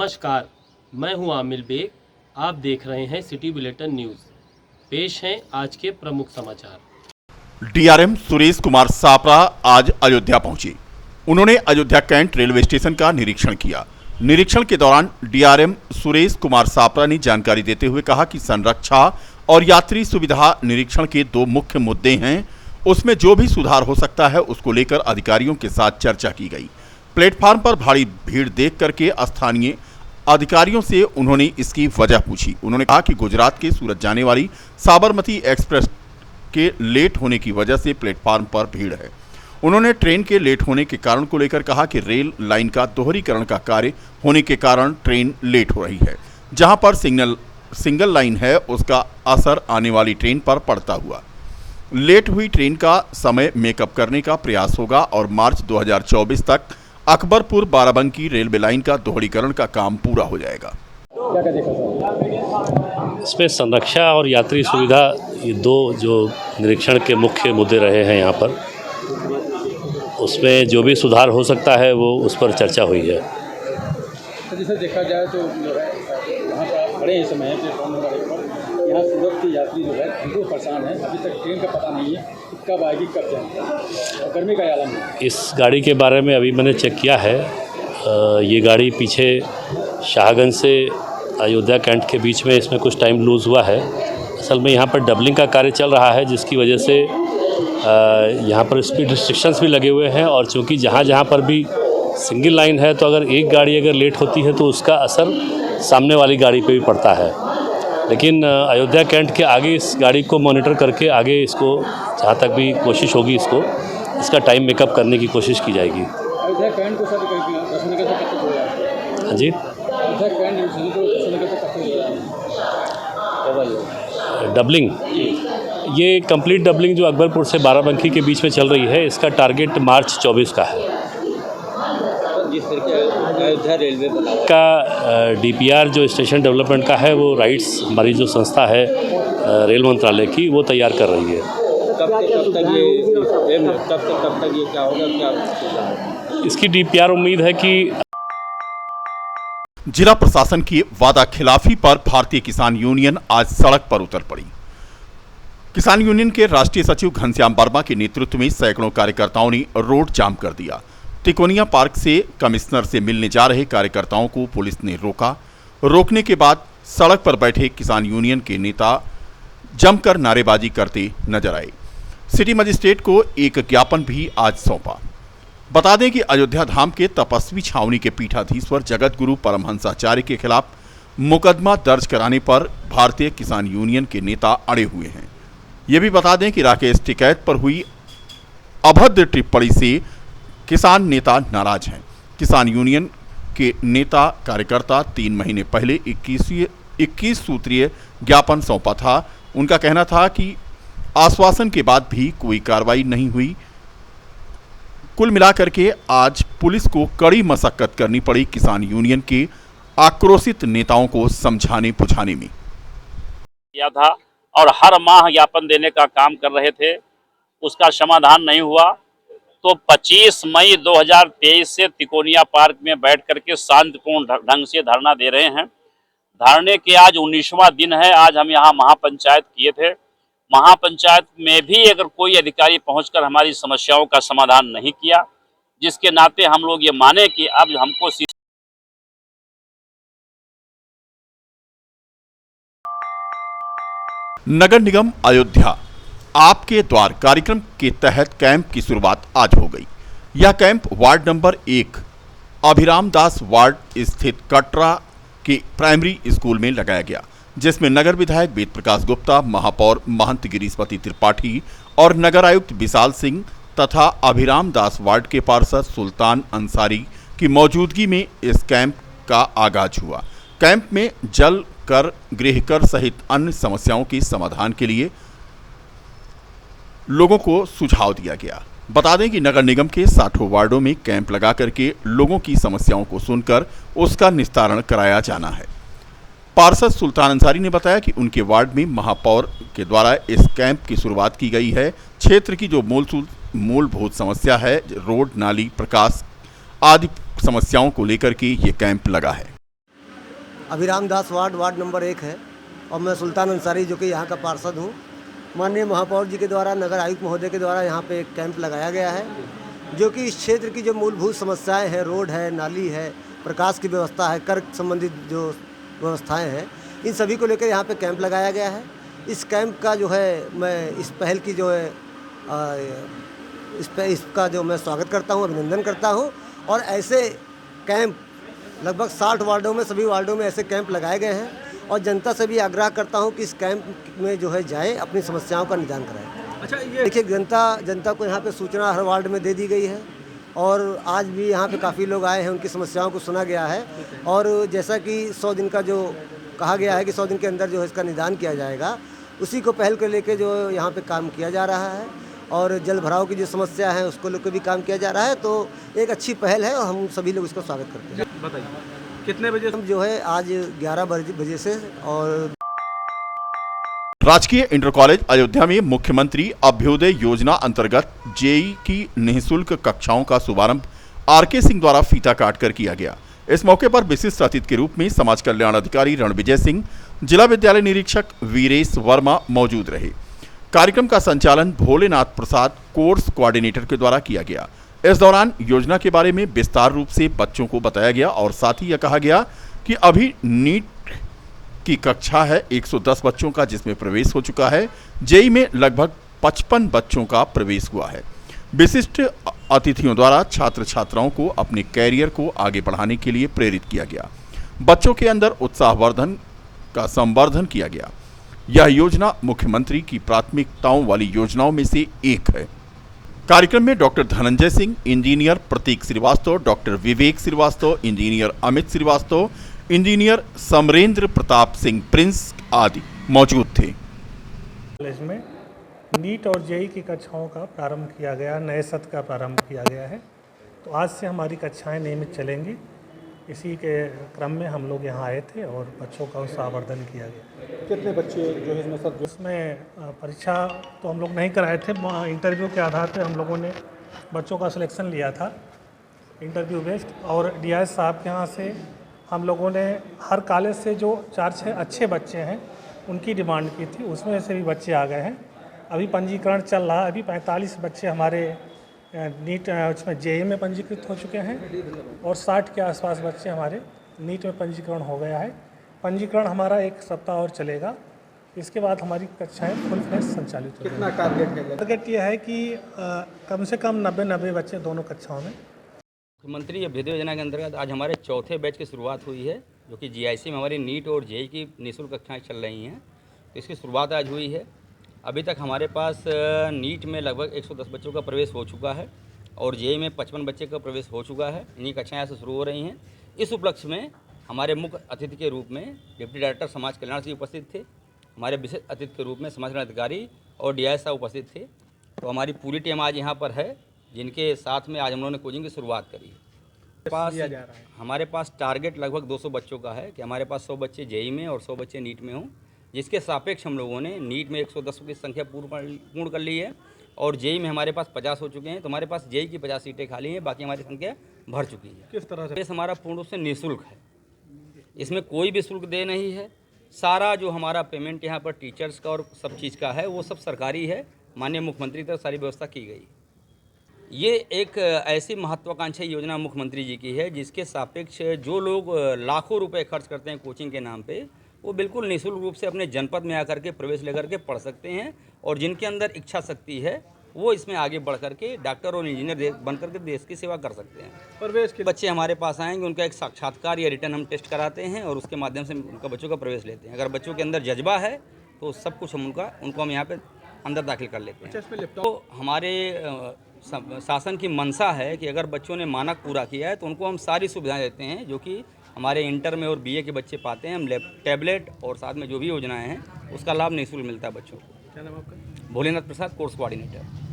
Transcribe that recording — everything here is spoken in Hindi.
नमस्कार, मैं हूं आमिर बेग। आप देख रहे हैं सिटी बुलेटिन न्यूज़। पेश हैं आज के प्रमुख समाचार। डीआरएम सुरेश कुमार सापरा आज अयोध्या पहुंचे। उन्होंने अयोध्या कैंट रेलवे स्टेशन का निरीक्षण किया। निरीक्षण के दौरान डीआरएम सुरेश कुमार सापरा ने जानकारी देते हुए कहा कि संरक्षा और यात्री सुविधा निरीक्षण के दो मुख्य मुद्दे हैं। उसमें जो भी सुधार हो सकता है उसको लेकर अधिकारियों के साथ चर्चा की गई। प्लेटफार्म पर भारी भीड़ देख करके स्थानीय अधिकारियों से उन्होंने इसकी वजह पूछी। उन्होंने कहा कि गुजरात के सूरत जाने वाली साबरमती एक्सप्रेस के लेट होने की वजह से प्लेटफार्म पर भीड़ है। उन्होंने ट्रेन के लेट होने के कारण को लेकर कहा कि रेल लाइन का दोहरीकरण का कार्य होने के कारण ट्रेन लेट हो रही है। जहां पर सिंगल लाइन है उसका असर आने वाली ट्रेन पर पड़ता हुआ। लेट हुई ट्रेन का समय मेकअप करने का प्रयास होगा और मार्च 2024 तक अकबरपुर बाराबंकी रेलवे लाइन का दोहरीकरण का काम पूरा हो जाएगा। इसमें संरक्षा और यात्री सुविधा ये दो जो निरीक्षण के मुख्य मुद्दे रहे हैं यहाँ पर, उसमें जो भी सुधार हो सकता है वो उस पर चर्चा हुई है। जैसे देखा जाए तो यहाँ पर खड़े हैं समय प्लेटफॉर्म नंबर 1 पर, यहाँ सूरत के यात्री जो है बिल्कुल परेशान है। अभी तक ट्रेन का पता नहीं है कब आएगी कब जाएगी, और गर्मी का आलम है। इस गाड़ी के बारे में अभी मैंने चेक किया है। ये गाड़ी पीछे शाहगंज से अयोध्या कैंट के बीच में इसमें कुछ टाइम लूज़ हुआ है। असल में यहाँ पर डबलिंग का कार्य चल रहा है, जिसकी वजह से यहाँ पर स्पीड रिस्ट्रिक्शंस भी लगे हुए हैं। और चूँकि जहाँ पर भी सिंगल लाइन है तो अगर एक गाड़ी अगर लेट होती है तो उसका असर सामने वाली गाड़ी पे भी पड़ता है। लेकिन अयोध्या कैंट के आगे इस गाड़ी को मॉनिटर करके आगे इसको जहाँ तक भी कोशिश होगी इसका टाइम मेकअप करने की कोशिश की जाएगी। अयोध्या कैंट को सर हाँ जी, डबलिंग, ये कंप्लीट डबलिंग जो अकबरपुर से बाराबंकी के बीच में चल रही है, इसका टारगेट मार्च 24 का है। अयोध्या रेलवे का डीपीआर जो स्टेशन डेवलपमेंट का है वो राइट्स हमारी जो संस्था है रेल मंत्रालय की वो तैयार कर रही है। कब तक ये क्या होगा, क्या इसकी डीपीआर उम्मीद है कि जिला प्रशासन की वादा खिलाफी पर भारतीय किसान यूनियन आज सड़क पर उतर पड़ी। किसान यूनियन के राष्ट्रीय सचिव घनश्याम वर्मा के नेतृत्व में सैकड़ों कार्यकर्ताओं ने रोड जाम कर दिया। तिकोनिया पार्क से कमिश्नर से मिलने जा रहे कार्यकर्ताओं को पुलिस ने रोका। रोकने के बाद सड़क पर बैठे किसान यूनियन के नेता जमकर नारेबाजी करते नजर आए। सिटी मजिस्ट्रेट को एक ज्ञापन भी आज सौंपा। बता दें कि अयोध्या धाम के तपस्वी छावनी के पीठाधीश्वर जगत गुरु परमहंसाचार्य के खिलाफ मुकदमा दर्ज कराने पर भारतीय किसान यूनियन के नेता अड़े हुए हैं। ये भी बता दें कि राकेश टिकैत पर हुई अभद्र टिप्पणी से किसान नेता नाराज हैं। किसान यूनियन के नेता कार्यकर्ता 3 महीने पहले 21 सूत्रीय ज्ञापन सौंपा था। उनका कहना था कि आश्वासन के बाद भी कोई कार्रवाई नहीं हुई। कुल मिलाकर के आज पुलिस को कड़ी मशक्कत करनी पड़ी किसान यूनियन के आक्रोशित नेताओं को समझाने बुझाने में। किया था और हर माह ज्ञापन देने का काम कर रहे थे, उसका समाधान नहीं हुआ। तो 25 मई 2023 से तिकोनिया पार्क में बैठ करके शांतिपूर्ण ढंग से धरना दे रहे हैं। धरने के आज 19वां दिन है। आज हम यहाँ महापंचायत किए थे। महापंचायत में भी अगर कोई अधिकारी पहुंचकर हमारी समस्याओं का समाधान नहीं किया, जिसके नाते हम लोग ये माने कि अब हमको नगर निगम अयोध्या आपके द्वार कार्यक्रम के तहत कैंप की शुरुआत आज हो गई। यह कैंप वार्ड नंबर 1 अभिराम दास वार्ड स्थित कटरा के प्राइमरी स्कूल में लगाया गया, जिसमें नगर विधायक वेद प्रकाश गुप्ता, महापौर महंत गिरीशपति त्रिपाठी और नगर आयुक्त विशाल सिंह तथा अभिराम दास वार्ड के पार्षद सुल्तान अंसारी की मौजूदगी में इस कैंप का आगाज हुआ। कैंप में जल कर, गृह कर सहित अन्य समस्याओं के समाधान के लिए लोगों को सुझाव दिया गया। बता दें कि नगर निगम के 60 वार्डों में कैंप लगा करके लोगों की समस्याओं को सुनकर उसका निस्तारण कराया जाना है। पार्षद सुल्तान अंसारी ने बताया कि उनके वार्ड में महापौर के द्वारा इस कैंप की शुरुआत की गई है। क्षेत्र की जो मूलभूत समस्या है, रोड, नाली, प्रकाश आदि समस्याओं को लेकर के ये कैंप लगा है। अभिराम दास वार्ड नंबर 1 है और मैं सुल्तान अंसारी जो कि यहाँ का पार्षद हूँ। माननीय महापौर जी के द्वारा, नगर आयुक्त महोदय के द्वारा यहाँ पे एक कैंप लगाया गया है जो कि इस क्षेत्र की जो मूलभूत समस्याएं हैं, रोड है, नाली है, प्रकाश की व्यवस्था है, कर संबंधित जो व्यवस्थाएं हैं, इन सभी को लेकर यहाँ पे कैंप लगाया गया है। इस कैंप का जो है मैं इस पहल की जो है इसका जो मैं स्वागत करता हूँ, अभिनंदन करता हूँ। और ऐसे कैंप लगभग 60 वार्डों में, सभी वार्डों में ऐसे कैंप लगाए गए हैं और जनता से भी आग्रह करता हूँ कि इस कैंप में जो है जाएं, अपनी समस्याओं का निदान कराएं। अच्छा, ये देखिए, जनता को यहाँ पे सूचना हर वार्ड में दे दी गई है और आज भी यहाँ पे काफ़ी लोग आए हैं, उनकी समस्याओं को सुना गया है। और जैसा कि 100 दिन का जो कहा गया है कि 100 दिन के अंदर जो है इसका निदान किया जाएगा, उसी को पहल कर लेके जो यहाँ पे काम किया जा रहा है। और जल भराव की जो समस्या है उसको लेकर भी काम किया जा रहा है। तो एक अच्छी पहल है और हम सभी लोग इसको स्वागत करते हैं। बताइए, कितने बजे हम जो है आज 11 बजे से और राजकीय इंटर कॉलेज अयोध्या में मुख्यमंत्री अभ्युदय योजना अंतर्गत जेईई की निःशुल्क कक्षाओं का शुभारंभ आरके सिंह द्वारा फीता काटकर किया गया। इस मौके पर विशिष्ट अतिथि के रूप में समाज कल्याण अधिकारी रणविजय सिंह, जिला विद्यालय निरीक्षक वीरेश वर्मा मौजूद रहे। कार्यक्रम का संचालन भोलेनाथ प्रसाद कोर्स कोऑर्डिनेटर के द्वारा किया गया। इस दौरान योजना के बारे में विस्तार रूप से बच्चों को बताया गया और साथ ही यह कहा गया कि अभी नीट की कक्षा है 110 बच्चों का, जिसमें प्रवेश हो चुका है। जेईई में लगभग 55 बच्चों का प्रवेश हुआ है। विशिष्ट अतिथियों द्वारा छात्र छात्राओं को अपने कैरियर को आगे बढ़ाने के लिए प्रेरित किया गया। बच्चों के अंदर उत्साहवर्धन का संवर्धन किया गया। यह योजना मुख्यमंत्री की प्राथमिकताओं वाली योजनाओं में से एक है। कार्यक्रम में doctor Dhananjay Singh, engineer Prateek Srivastava, doctor Vivek Srivastava, engineer Amit Srivastava, engineer Samarendra Pratap Singh Prince आदि मौजूद थे। कॉलेज में नीट और जेईई की कक्षाओं का प्रारंभ किया गया, नए सत्र का प्रारंभ किया गया है। तो आज से हमारी कक्षाएं नियमित चलेंगी। इसी के क्रम में हम लोग यहाँ आए थे और बच्चों का उत्साहवर्धन किया गया। कितने बच्चे जो है इसमें सब? उसमें परीक्षा तो हम लोग नहीं कराए थे, इंटरव्यू के आधार पर हम लोगों ने बच्चों का सिलेक्शन लिया था, इंटरव्यू बेस्ड। और डीआईएस साहब के यहाँ से हम लोगों ने हर कॉलेज से जो 4-6 अच्छे बच्चे हैं उनकी डिमांड की थी, उसमें से भी बच्चे आ गए हैं। अभी पंजीकरण चल रहा है। अभी 45 बच्चे हमारे नीट उसमें जेईई में पंजीकृत हो चुके हैं और 60 के आसपास बच्चे हमारे नीट में पंजीकरण हो गया है। पंजीकरण हमारा 1 सप्ताह और चलेगा। इसके बाद हमारी कक्षाएं फुल फ्लैश संचालित हो कितना टारगेट है? टारगेट ये है कि कम से कम 90 बच्चे दोनों कक्षाओं में। मुख्यमंत्री अभ्युदय योजना के अंतर्गत आज हमारे चौथे बैच की शुरुआत हुई है, जो कि जीआईसी में हमारी नीट और जेईई की निःशुल्क कक्षाएं चल रही हैं। तो इसकी शुरुआत आज हुई है। अभी तक हमारे पास नीट में लगभग 110 बच्चों का प्रवेश हो चुका है और जेईई में 55 बच्चे का प्रवेश हो चुका है। इन्हीं कक्षाएं से शुरू हो रही हैं। इस उपलक्ष्य में हमारे मुख्य अतिथि के रूप में डिप्टी डायरेक्टर समाज कल्याण जी उपस्थित थे। हमारे विशेष अतिथि के रूप में समाज कल्याण अधिकारी और डीआईएस साहब उपस्थित थे। तो हमारी पूरी टीम आज यहाँ पर है, जिनके साथ में आज हम लोगों ने कोचिंग की शुरुआत करी है। हमारे पास टारगेट लगभग 200 बच्चों का है कि हमारे पास 100 बच्चे जेईई में और 100 बच्चे नीट में हों, जिसके सापेक्ष हम लोगों ने नीट में 110 की संख्या पूर्ण कर ली है और जेईई में हमारे पास 50 हो चुके हैं। तो हमारे पास जेईई की 50 सीटें खाली हैं, बाकी हमारी संख्या भर चुकी है। किस तरह से? ये हमारा पूर्ण रूप से निःशुल्क है, इसमें कोई भी शुल्क दे नहीं है। सारा जो हमारा पेमेंट यहाँ पर टीचर्स का और सब चीज़ का है वो सब सरकारी है। माननीय मुख्यमंत्री की तरफ सारी व्यवस्था की गई। ये एक ऐसी महत्वाकांक्षी योजना मुख्यमंत्री जी की है, जिसके सापेक्ष जो लोग लाखों रुपए खर्च करते हैं कोचिंग के नाम पे, वो बिल्कुल निःशुल्क रूप से अपने जनपद में आकर के प्रवेश लेकर के पढ़ सकते हैं। और जिनके अंदर इच्छा शक्ति है वो इसमें आगे बढ़ करके डॉक्टर और इंजीनियर बन करके देश की सेवा कर सकते हैं। प्रवेश के बच्चे हमारे पास आएंगे, उनका एक साक्षात्कार या रिटर्न हम टेस्ट कराते हैं और उसके माध्यम से उनका बच्चों का प्रवेश लेते हैं। अगर बच्चों के अंदर जज्बा है तो सब कुछ हम उनको हम यहाँ पे अंदर दाखिल कर लेते हैं। तो हमारे शासन की मंशा है कि अगर बच्चों ने मानक पूरा किया है तो उनको हम सारी सुविधाएं देते हैं, जो कि हमारे इंटर में और बीए के बच्चे पाते हैं। हम टैबलेट और साथ में जो भी योजनाएं हैं उसका लाभ निःशुल्क मिलता है बच्चों को। क्या नाम आपका? भोलेनाथ प्रसाद कोर्स कोऑर्डिनेटर।